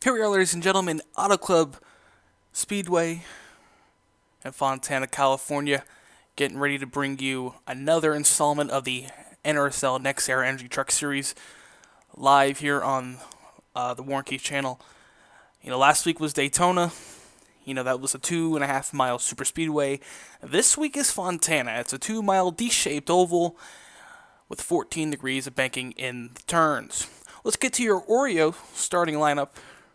Here we are, ladies and gentlemen, Auto Club Speedway in Fontana, California, getting ready to bring you another installment of the NRSL Next Era Energy Truck Series live here on the Warren Keith channel. Last week was Daytona. That was a 2.5 mile super speedway. This week is Fontana. It's a 2 mile D-shaped oval with 14 degrees of banking in the turns. Let's get to your Oreo starting lineup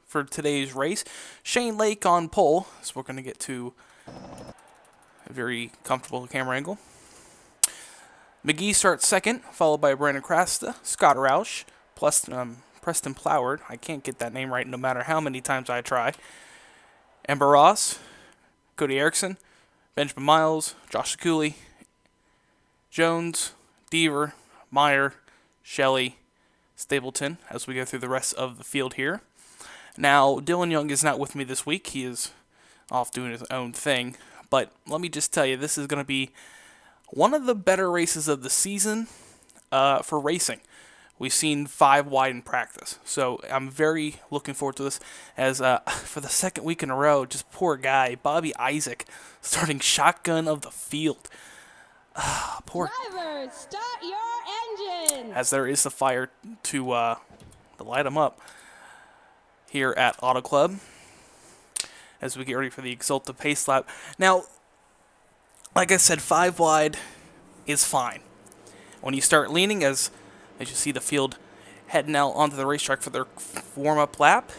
for today's race. Shane Lake on pole, so we're going to get to a very comfortable camera angle. McGee starts second, followed by Brandon Crasta, Scott Roush, plus Preston Ploward. I can't get that name right no matter how many times I try. Ember Ross, Cody Erickson, Benjamin Miles, Josh Cooley, Jones, Deaver, Meyer, Shelley, Stapleton, as we go through the rest of the field here. Now, Dylan Young is not with me this week. He is off doing his own thing. But let me just tell you, this is going to be one of the better races of the season for racing. We've seen 5 wide in practice, so I'm very looking forward to this. As for the second week in a row, just poor guy, Bobby Isaac, starting shotgun of the field. Poor. Drivers, start your engines. As there is the fire to light them up here at Auto Club as we get ready for the Exulta pace lap. Now, like I said, 5 wide is fine. When you start leaning, as you see the field heading out onto the racetrack for their warm-up lap.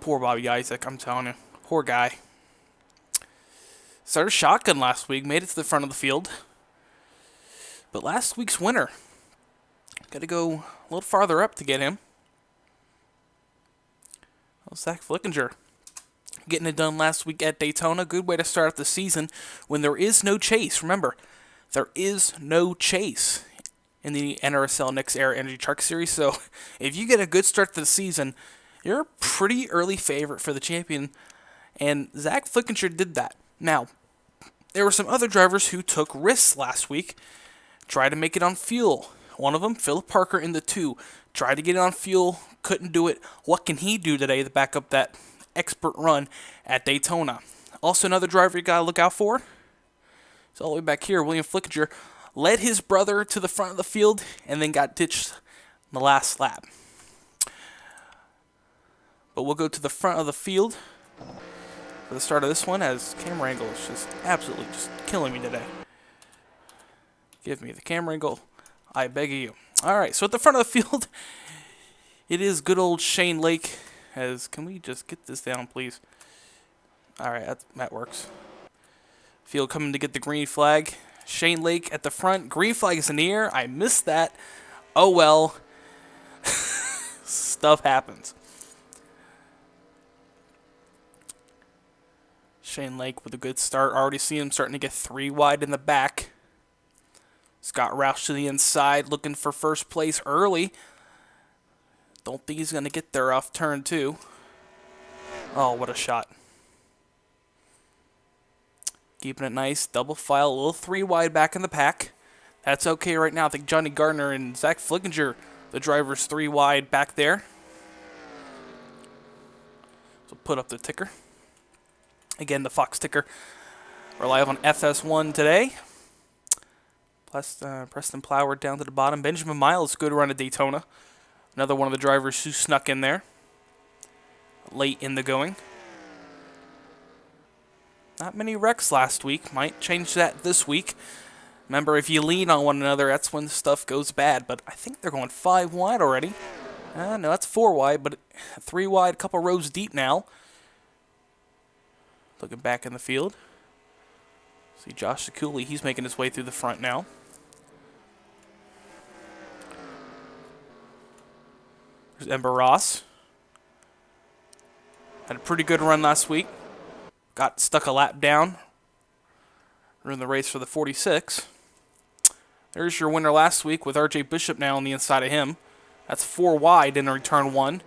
Poor Bobby Isaac, I'm telling you. Poor guy. Started shotgun last week, made it to the front of the field. But last week's winner, got to go a little farther up to get him. Well, Zack Flickinger, getting it done last week at Daytona. Good way to start off the season when there is no chase. Remember, there is no chase in the NRSL Next Era Energy Truck Series. So if you get a good start to the season, you're a pretty early favorite for the champion. And Zack Flickinger did that. Now, there were some other drivers who took risks last week, tried to make it on fuel. One of them, Philip Parker in the 2, tried to get it on fuel, couldn't do it. What can he do today to back up that expert run at Daytona? Also, another driver you got to look out for. It's all the way back here. William Flickinger led his brother to the front of the field and then got ditched in the last lap. But we'll go to the front of the field for the start of this one, as camera angle is just absolutely just killing me today. Give me the camera angle, I beg of you. Alright, so at the front of the field, it is good old Shane Lake. Can we just get this down, please? Alright, that works. Field coming to get the green flag. Shane Lake at the front. Green flag is in the air. I missed that. Oh well. Stuff happens. Shane Lake with a good start. Already see him starting to get 3 wide in the back. Scott Roush to the inside, looking for first place early. Don't think he's going to get there off turn 2. Oh, what a shot. Keeping it nice. Double file. A little 3 wide back in the pack. That's okay right now. I think Johnny Gardner and Zack Flickinger, the drivers 3 wide back there. So put up the ticker. Again, the Fox ticker. We're live on FS1 today. Plus, Preston Ploward down to the bottom. Benjamin Miles, good run at Daytona. Another one of the drivers who snuck in there late in the going. Not many wrecks last week. Might change that this week. Remember, if you lean on one another, that's when stuff goes bad. But I think they're going 5 wide already. No, that's 4 wide, but 3 wide, a couple rows deep now. Looking back in the field. See Josh Cooley, he's making his way through the front now. There's Ember Ross. Had a pretty good run last week. Got stuck a lap down. Ruined the race for the 46. There's your winner last week with RJ Bishop now on the inside of him. That's 4 wide in return 1.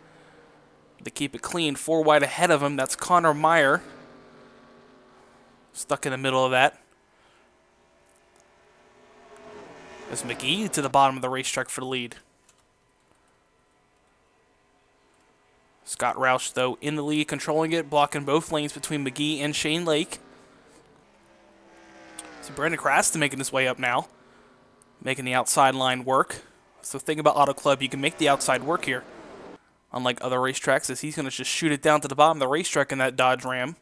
To keep it clean, 4 wide ahead of him. That's Connor Meyer. Stuck in the middle of that. There's McGee to the bottom of the racetrack for the lead. Scott Roush, though, in the lead, controlling it, blocking both lanes between McGee and Shane Lake. So Brandon Craston making his way up now, making the outside line work. So the thing about Auto Club, you can make the outside work here. Unlike other racetracks, is he's going to just shoot it down to the bottom of the racetrack in that Dodge Ram.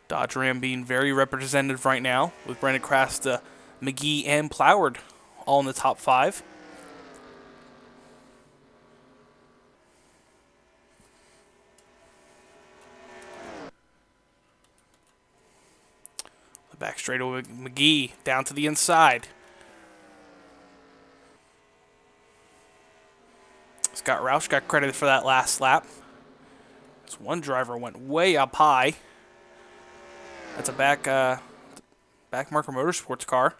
Dodge Ram being very representative right now, with Brandon Crasta, McGee, and Ploward all in the top 5. The back straightaway, McGee down to the inside. Scott Roush got credited for that last lap. This one driver went way up high. That's a back marker motorsports car.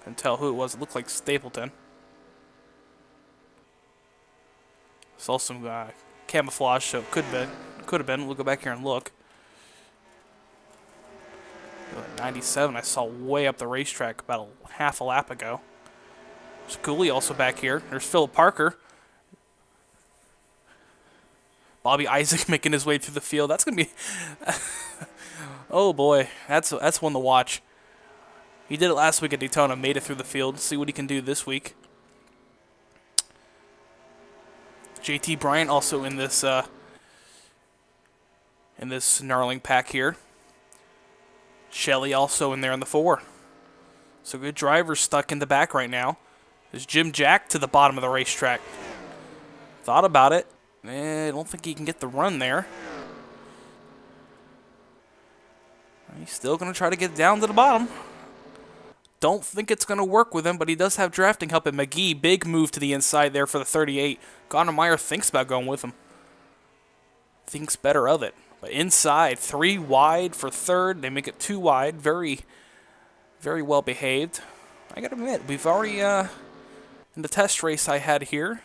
Couldn't tell who it was. It looked like Stapleton. Saw some camouflage, so it could have been. We'll go back here and look. 97, I saw way up the racetrack about half a lap ago. There's Cooley also back here. There's Philip Parker. Bobby Isaac making his way through the field. That's going to be... oh, boy. That's one to watch. He did it last week at Daytona. Made it through the field. See what he can do this week. JT Bryant also in this gnarling pack here. Shelley also in there in the 4. So good drivers stuck in the back right now. There's Jim Jack to the bottom of the racetrack. Thought about it. I don't think he can get the run there. He's still going to try to get down to the bottom. Don't think it's going to work with him, but he does have drafting help. And McGee, big move to the inside there for the 38. Connor Meyer thinks about going with him. Thinks better of it. But inside, 3 wide for third. They make it 2 wide. Very, very well behaved. I got to admit, we've already, in the test race I had here,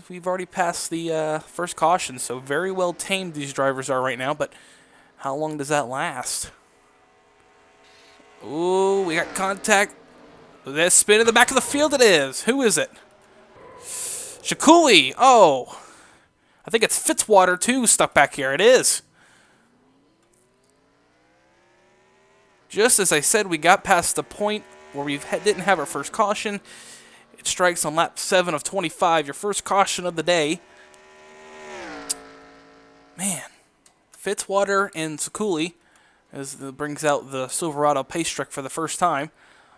we've already passed the first caution. So very well tamed these drivers are right now. But how long does that last? Ooh, we got contact. That spin in the back of the field it is. Who is it? Shakuli. Oh. I think it's Fitzwater, too, stuck back here. It is. Just as I said, we got past the point where we didn't have our first caution. It strikes on lap 7 of 25. Your first caution of the day. Man. Fitzwater and Sakuli, as it brings out the Silverado pace truck for the first time.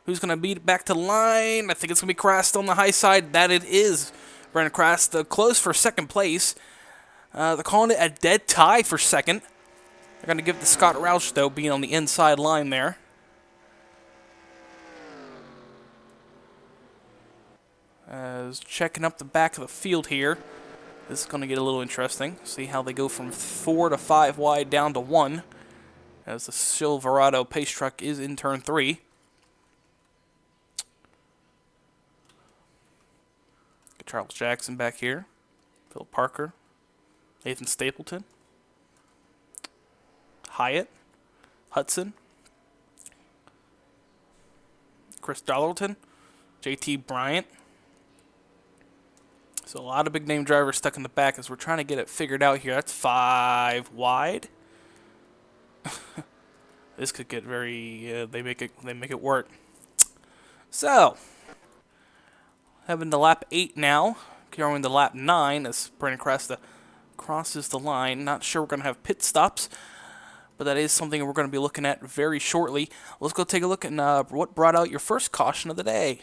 Who's going to beat it back to the line? I think it's going to be Crast on the high side. That it is. Brandon Crast close for second place. They're calling it a dead tie for second. They're going to give it to Scott Roush, though, being on the inside line there. Checking up the back of the field here. This is going to get a little interesting. See how they go from 4 to 5 wide down to 1. As the Silverado pace truck is in turn 3. Get Charles Jackson back here. Phil Parker. Nathan Stapleton. Hyatt. Hudson. Chris Dollarton. JT Bryant. So a lot of big name drivers stuck in the back as we're trying to get it figured out here. That's 5 wide. This could get very. They make it work. So having to lap 8 now, going to lap 9 as Brandon Cresta crosses the line. Not sure we're going to have pit stops, but that is something we're going to be looking at very shortly. Let's go take a look at what brought out your first caution of the day.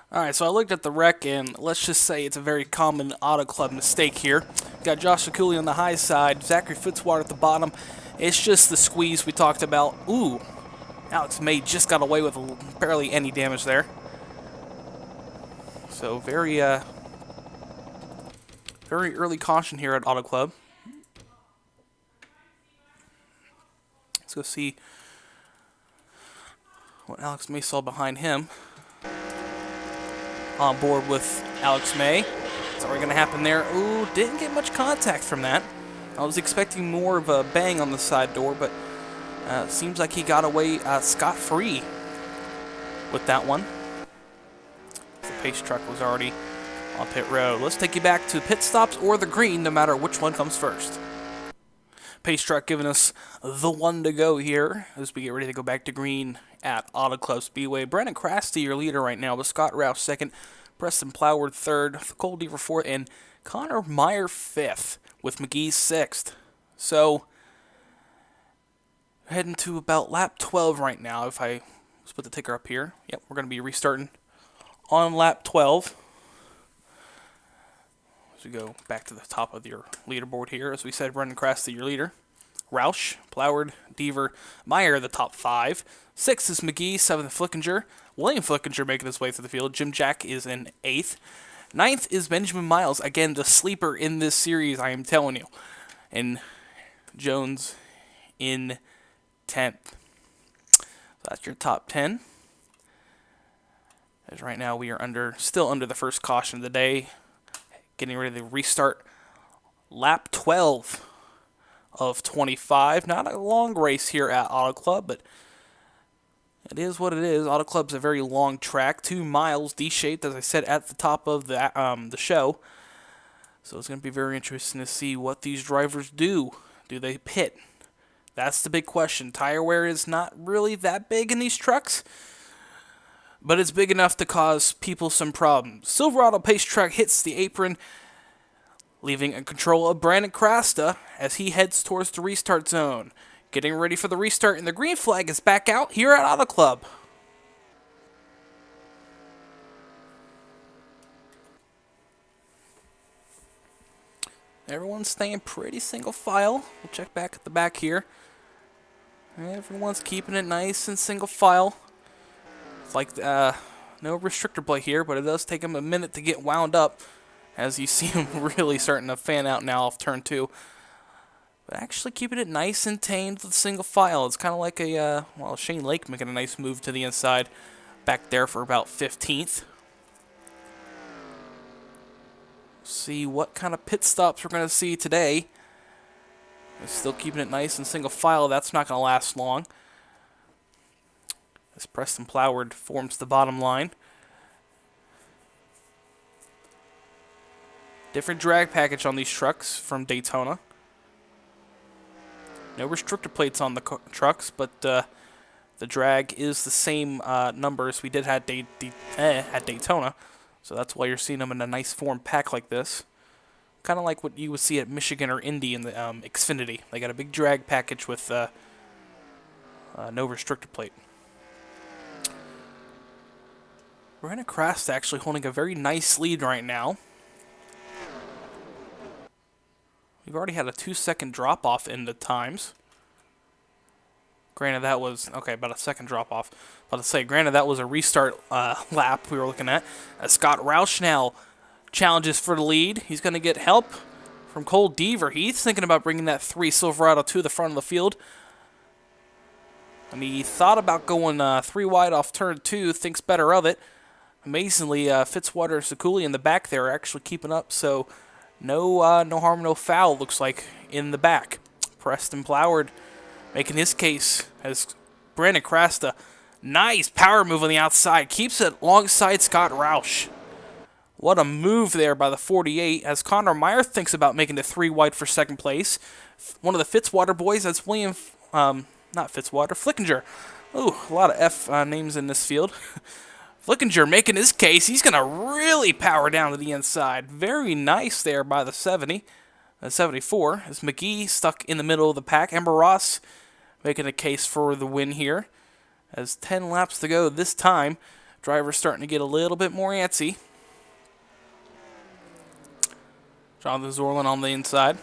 Alright, so I looked at the wreck, and let's just say it's a very common Auto Club mistake here. Got Josh Sakuli on the high side, Zachary Fitzwater at the bottom. It's just the squeeze we talked about. Ooh, Alex May just got away with barely any damage there. So very early caution here at Auto Club. Let's go see what Alex May saw behind him. On board with Alex May. What's already going to happen there? Ooh, didn't get much contact from that. I was expecting more of a bang on the side door, but seems like he got away scot-free with that one. pace truck was already on pit road. Let's take you back to pit stops or the green, no matter which one comes first. Pace truck giving us the one to go here as we get ready to go back to green at Auto Club Speedway. Brennan Crasty, your leader right now, with Scott Roush second, Preston Ploward third, Cole Deaver fourth, and Connor Meyer fifth, with McGee sixth. So, heading to about lap 12 right now. If I split the ticker up here, yep, we're going to be restarting on lap 12. As we go back to the top of your leaderboard here, as we said, Brendan Crasty, your leader. Roush, Ploward, Deaver, Meyer, the top five. Sixth is McGee, seventh Flickinger. William Flickinger making his way through the field. Jim Jack is in eighth. Ninth is Benjamin Miles, again, the sleeper in this series, I am telling you. And Jones in 10th. So that's your top 10. As right now we are still under the first caution of the day. Getting ready to restart lap 12 of 25. Not a long race here at Auto Club, but it is what it is. Auto Club's a very long track, 2 miles, D-shaped, as I said at the top of the show. So it's going to be very interesting to see what these drivers do. Do they pit? That's the big question. Tire wear is not really that big in these trucks, but it's big enough to cause people some problems. Silverado Pace Truck hits the apron, leaving in control of Brandon Crasta as he heads towards the restart zone. Getting ready for the restart, and the green flag is back out here at Auto Club. Everyone's staying pretty single file. We'll check back at the back here. Everyone's keeping it nice and single file. It's like no restrictor plate here, but it does take them a minute to get wound up, as you see them really starting to fan out now off turn 2. But actually keeping it nice and tamed with single file. It's kind of like Shane Lake making a nice move to the inside back there for about 15th. See what kind of pit stops we're going to see today. Still keeping it nice and single file. That's not going to last long, as Preston Ploward forms the bottom line. Different drag package on these trucks from Daytona. No restrictor plates on the trucks, but the drag is the same number as we did at Daytona. So that's why you're seeing them in a nice form pack like this. Kind of like what you would see at Michigan or Indy in the Xfinity. They got a big drag package with no restrictor plate. Brandon Crasta actually holding a very nice lead right now. We've already had a 2-second drop-off in the times. Granted, that was, about a second drop-off. But to say, granted, that was a restart lap we were looking at. Scott Roush now challenges for the lead. He's going to get help from Cole Deaver. He's thinking about bringing that 3 Silverado to the front of the field. And he thought about going 3 wide off turn 2, thinks better of it. Amazingly, Fitzwater and Sekuli in the back there are actually keeping up, so no harm, no foul, looks like, in the back. Preston Ploward making his case as Brandon Crasta. Nice power move on the outside. Keeps it alongside Scott Roush. What a move there by the 48 as Connor Meyer thinks about making it 3 wide for second place. One of the Fitzwater boys, that's William, not Fitzwater, Flickinger. Ooh, a lot of F names in this field. Flickinger making his case. He's going to really power down to the inside. Very nice there by the 74. As McGee stuck in the middle of the pack. Ember Ross making a case for the win here. As 10 laps to go this time. Driver's starting to get a little bit more antsy. Jonathan Zorlin on the inside.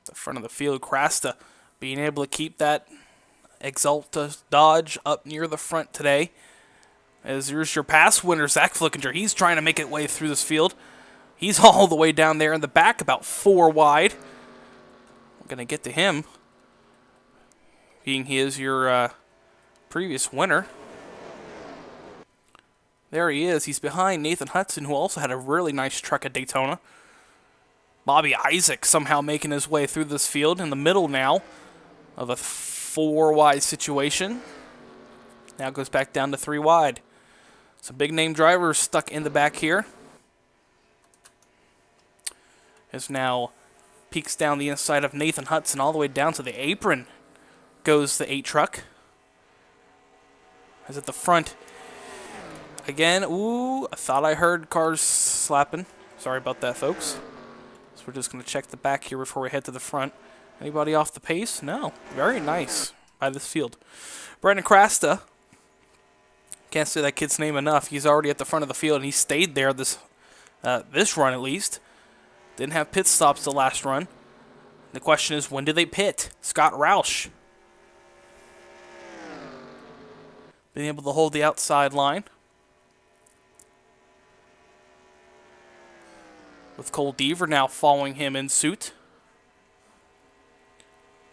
The front of the field, Crasta being able to keep that Exalta Dodge up near the front today. As here's your past winner, Zack Flickinger. He's trying to make it way through this field. He's all the way down there in the back, about 4 wide. We're going to get to him, being he is your previous winner. There he is. He's behind Nathan Hudson, who also had a really nice truck at Daytona. Bobby Isaac somehow making his way through this field in the middle now of a 4 wide situation. Now goes back down to 3 wide. Some big name drivers stuck in the back here. As now peeks down the inside of Nathan Hudson all the way down to the apron goes the 8 truck. As at the front again, ooh, I thought I heard cars slapping. Sorry about that, folks. So we're just going to check the back here before we head to the front. Anybody off the pace? No. Very nice by this field. Brendan Crasta. Can't say that kid's name enough. He's already at the front of the field, and he stayed there this run at least. Didn't have pit stops the last run. The question is, when did they pit? Scott Roush. Being able to hold the outside line. With Cole Deaver now following him in suit.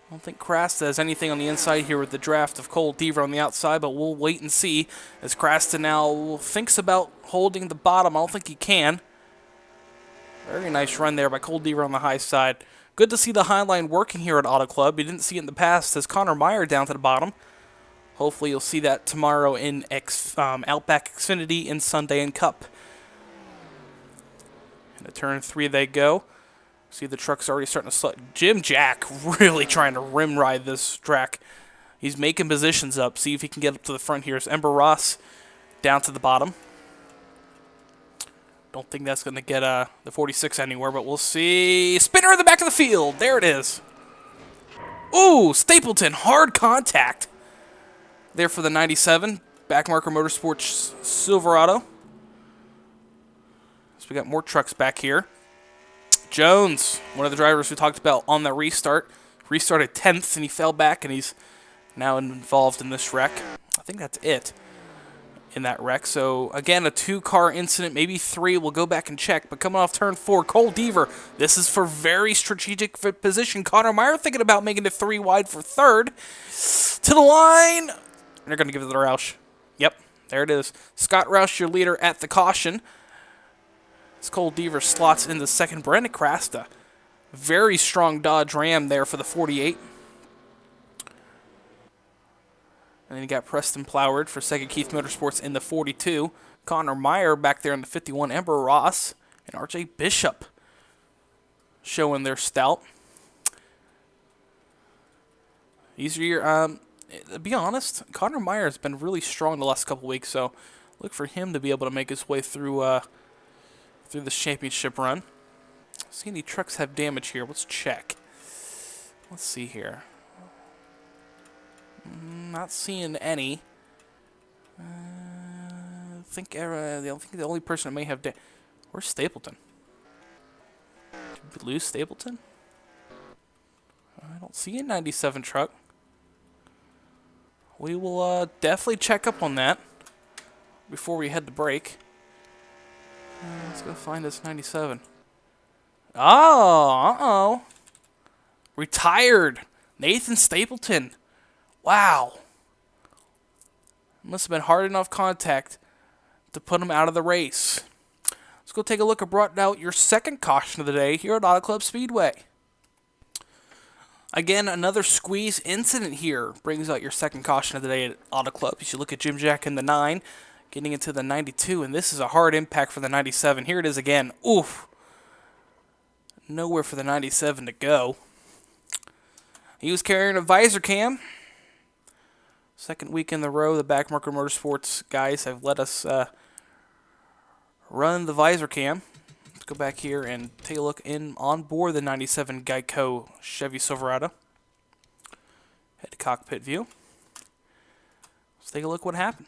I don't think Crasta has anything on the inside here with the draft of Cole Deaver on the outside, but we'll wait and see as Crasta now thinks about holding the bottom. I don't think he can. Very nice run there by Cole Deaver on the high side. Good to see the high line working here at Auto Club. You didn't see it in the past as Connor Meyer down to the bottom. Hopefully you'll see that tomorrow in Outback Xfinity and Sunday in Cup. And to turn 3 they go. See the truck's already starting to slow. Jim Jack really trying to rim ride this track. He's making positions up. See if he can get up to the front here. As Ember Ross down to the bottom. Don't think that's going to get the 46 anywhere, but we'll see. Spinner in the back of the field. There it is. Ooh, Stapleton, hard contact. There for the 97. Backmarker Motorsports Silverado. So we got more trucks back here. Jones, one of the drivers we talked about on the restart. Restarted 10th, and he fell back, and he's now involved in this wreck. I think that's it in that wreck. So, again, a 2-car incident, maybe 3. We'll go back and check. But coming off turn 4, Cole Deaver. This is for very strategic position. Connor Meyer thinking about making it 3 wide for 3rd. To the line. They're going to give it to Roush. Yep, there it is. Scott Roush, your leader at the caution. As Cole Deaver slots into 2nd. Brendan Crasta. Very strong Dodge Ram there for the 48. And then you got Preston Ploward for 2nd. Keith Motorsports in the 42. Connor Meyer back there in the 51. Ember Ross and RJ Bishop showing their stout. Easier. To be honest, Connor Meyer has been really strong the last couple weeks, so look for him to be able to make his way through this championship run. See any trucks have damage here? Let's check. Let's see here. Not seeing any. I think the only person that may have where's Stapleton? Did we lose Stapleton? I don't see a 97 truck. We will definitely check up on that before we head to break. Let's go find this 97. Oh, uh-oh. Retired. Nathan Stapleton. Wow. Must have been hard enough contact to put him out of the race. Let's go take a look at brought out your 2nd caution of the day here at Auto Club Speedway. Again, another squeeze incident here brings out your 2nd caution of the day at Auto Club. You should look at Jim Jack in the 9, getting into the 92, and this is a hard impact for the 97. Here it is again. Oof. Nowhere for the 97 to go. He was carrying a visor cam. 2nd week in the row, the Backmarker Motorsports guys have let us run the visor cam. Let's go back here and take a look on board the 97 Geico Chevy Silverado. Head to cockpit view. Let's take a look what happened.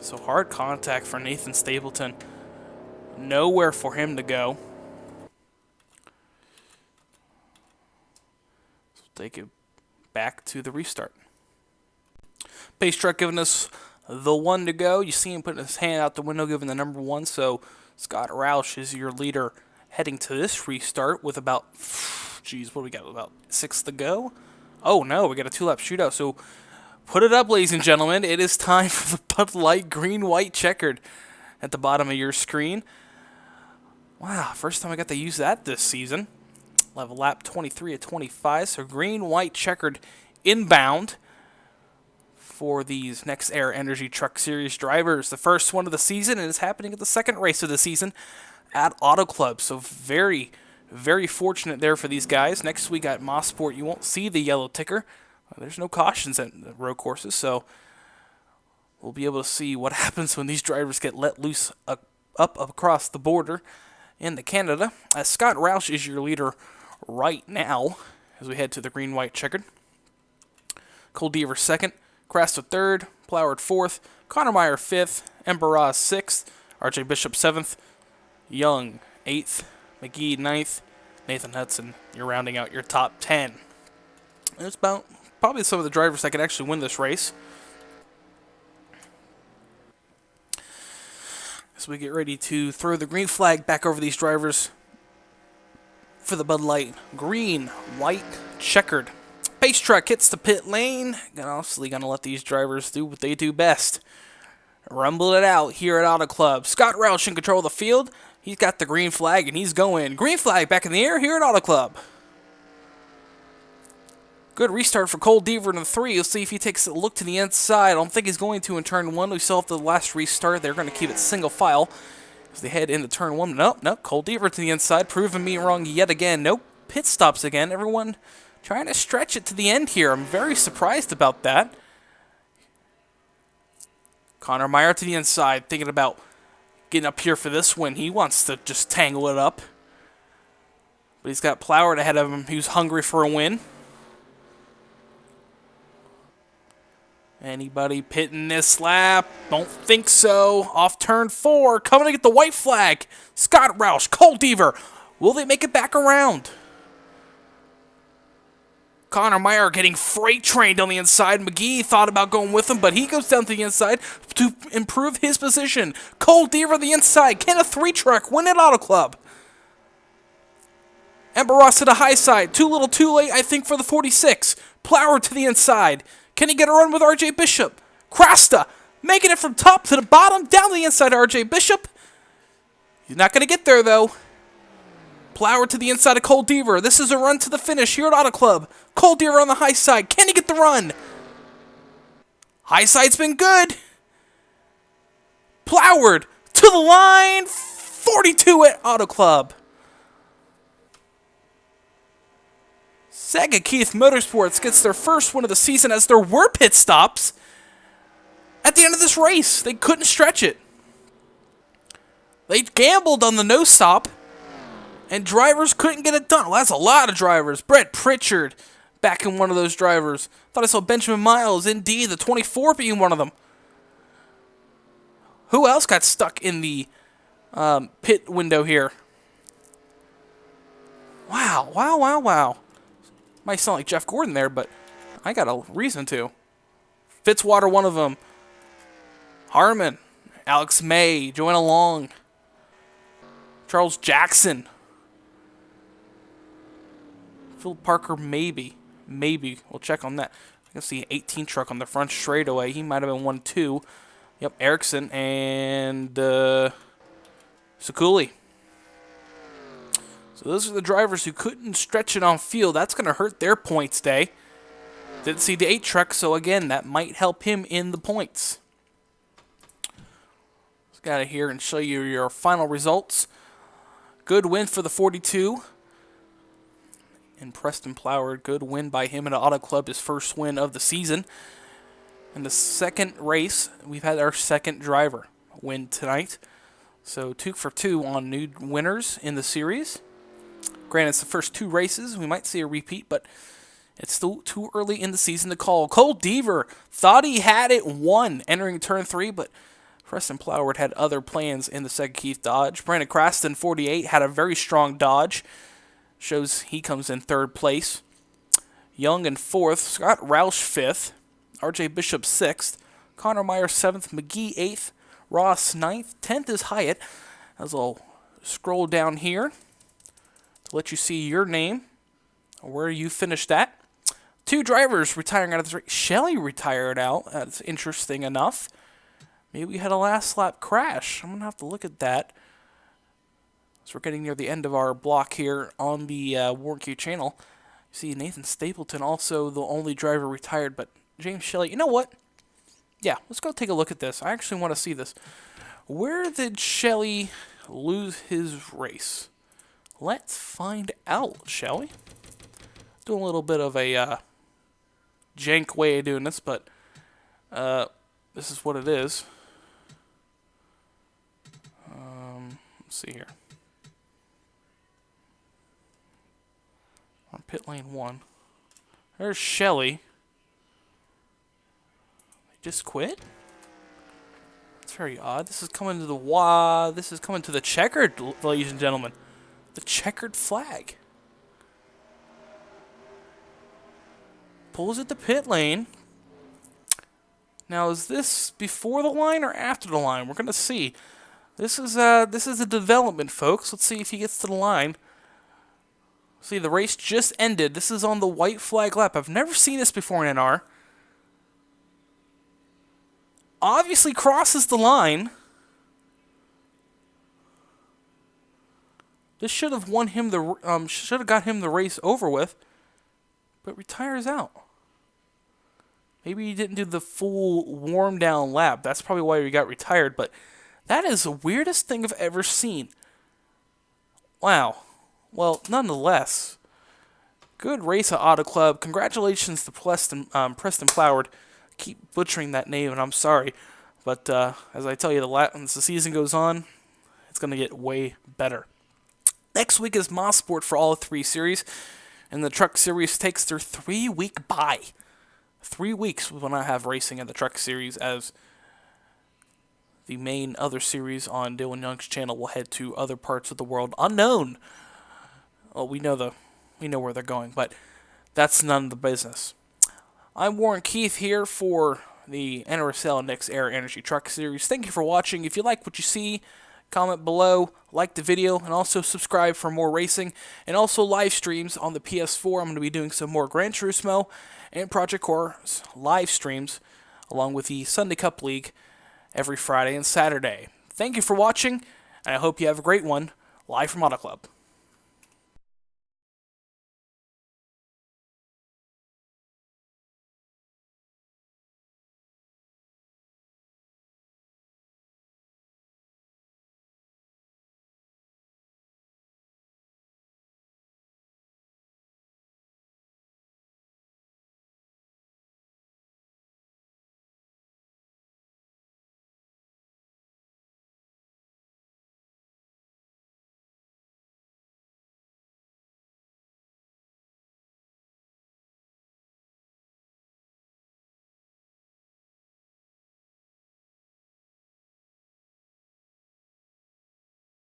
So hard contact for Nathan Stapleton. Nowhere for him to go. So take it back to the restart. Pace truck giving us the 1 to go. You see him putting his hand out the window giving the number 1. So Scott Roush is your leader heading to this restart with about, what do we got? About 6 to go. Oh no, we got a 2-lap shootout. So put it up, ladies and gentlemen. It is time for the Bud Light green, white, checkered at the bottom of your screen. Wow, first time I got to use that this season. Level lap 23 of 25. So green, white, checkered inbound for these Next Era Energy Truck Series drivers. The first one of the season, and it's happening at the second race of the season at Auto Club. So very, very fortunate there for these guys. Next week at Mossport, you won't see the yellow ticker. There's no cautions at the road courses, so we'll be able to see what happens when these drivers get let loose up across the border into Canada. Scott Roush is your leader right now as we head to the green, white, checkered. Cole Deaver second. Crasta third, Ploward fourth, Connor Meyer fifth, Embaraz sixth, RJ Bishop seventh, Young eighth, McGee ninth, Nathan Hudson, you're rounding out your top 10. And it's about probably some of the drivers that could actually win this race. As we get ready to throw the green flag back over these drivers for the Bud Light green, white, checkered. Pace truck hits the pit lane. Obviously going to let these drivers do what they do best. Rumble it out here at Auto Club. Scott Roush in control of the field. He's got the green flag and he's going. Green flag back in the air here at Auto Club. Good restart for Cole Deaver in the 3. You'll see if he takes a look to the inside. I don't think he's going to in turn 1. We still have the last restart. They're going to keep it single file as they head into turn 1. Nope. Cole Deaver to the inside. Proving me wrong yet again. Nope. Pit stops again. Everyone trying to stretch it to the end here. I'm very surprised about that. Connor Meyer to the inside, thinking about getting up here for this win. He wants to just tangle it up. But he's got Ploward ahead of him, who's hungry for a win. Anybody pitting this lap? Don't think so. Off turn 4, coming to get the white flag. Scott Roush, Cole Deaver. Will they make it back around? Connor Meyer getting freight trained on the inside. McGee thought about going with him, but he goes down to the inside to improve his position. Cole Deaver on the inside. Can a 3-truck win at Auto Club? Ember Ross to the high side. Too little too late, I think, for the 46. Plower to the inside. Can he get a run with RJ Bishop? Crasta making it from top to the bottom, down to the inside of RJ Bishop. He's not going to get there, though. Plower to the inside of Cole Deaver. This is a run to the finish here at Auto Club. Cole Deaver on the high side. Can he get the run? High side's been good. Ploward to the line. 42 at Auto Club. Sega Keith Motorsports gets their first win of the season as there were pit stops at the end of this race. They couldn't stretch it. They gambled on the no stop, and drivers couldn't get it done. Well, that's a lot of drivers. Brett Pritchard back in one of those drivers. Thought I saw Benjamin Miles, indeed, the 24 being one of them. Who else got stuck in the pit window here? Wow. Might sound like Jeff Gordon there, but I got a reason to. Fitzwater, one of them. Harmon, Alex May, Joanna Long, Charles Jackson, Phil Parker, maybe. We'll check on that. I can see an 18 truck on the front straightaway. He might have been 1-2. Yep, Erickson and Sakuli. So those are the drivers who couldn't stretch it on field. That's going to hurt their points day. Didn't see the 8 truck, so again, that might help him in the points. Let's get out of here and show you your final results. Good win for the 42. And Preston Ploward, good win by him in the Auto Club, his first win of the season. In the second race, we've had our second driver win tonight. So 2 for 2 on new winners in the series. Granted, it's the first 2 races. We might see a repeat, but it's still too early in the season to call. Cole Deaver thought he had it won entering turn 3, but Preston Ploward had other plans in the Sega Keith Dodge. Brandon Craston, 48, had a very strong Dodge. Shows he comes in 3rd place. Young in 4th. Scott Roush 5th. RJ Bishop 6th. Connor Meyer 7th. McGee 8th. Ross 9th. 10th is Hyatt. As I'll scroll down here to let you see your name, or where you finished at. 2 drivers retiring out of this race. Shelley retired out. That's interesting enough. Maybe we had a last lap crash. I'm going to have to look at that. So we're getting near the end of our block here on the Warren Q channel. You see Nathan Stapleton, also the only driver retired, but James Shelley. You know what? Yeah, let's go take a look at this. I actually want to see this. Where did Shelley lose his race? Let's find out, shall we? Doing a little bit of a jank way of doing this, but this is what it is. Let's see here. On pit lane 1. There's Shelley. They just quit? That's very odd. This is coming to the This is coming to the checkered, ladies and gentlemen. The checkered flag. Pulls at the pit lane. Now, is this before the line or after the line? We're gonna see. This is a development, folks. Let's see if he gets to the line. See, the race just ended. This is on the white flag lap. I've never seen this before in NR. Obviously crosses the line. This should have won him the should have got him the race over with, but retires out. Maybe he didn't do the full warm down lap. That's probably why he got retired, but that is the weirdest thing I've ever seen. Wow. Well, nonetheless, good race at Auto Club. Congratulations to Preston Ploward. Keep butchering that name, and I'm sorry. But as I tell you, as the season goes on, it's going to get way better. Next week is Mosport for all 3 series, and the Truck Series takes their 3-week bye. 3 weeks we will not have racing in the Truck Series, as the main other series on Dylan Young's channel will head to other parts of the world unknown. Well, we know where they're going, but that's none of the business. I'm Warren Keith here for the NRSL Next Era Energy Truck Series. Thank you for watching. If you like what you see, comment below, like the video, and also subscribe for more racing and also live streams on the PS4. I'm going to be doing some more Gran Turismo and Project Cars live streams along with the Sunday Cup League every Friday and Saturday. Thank you for watching, and I hope you have a great one live from Auto Club.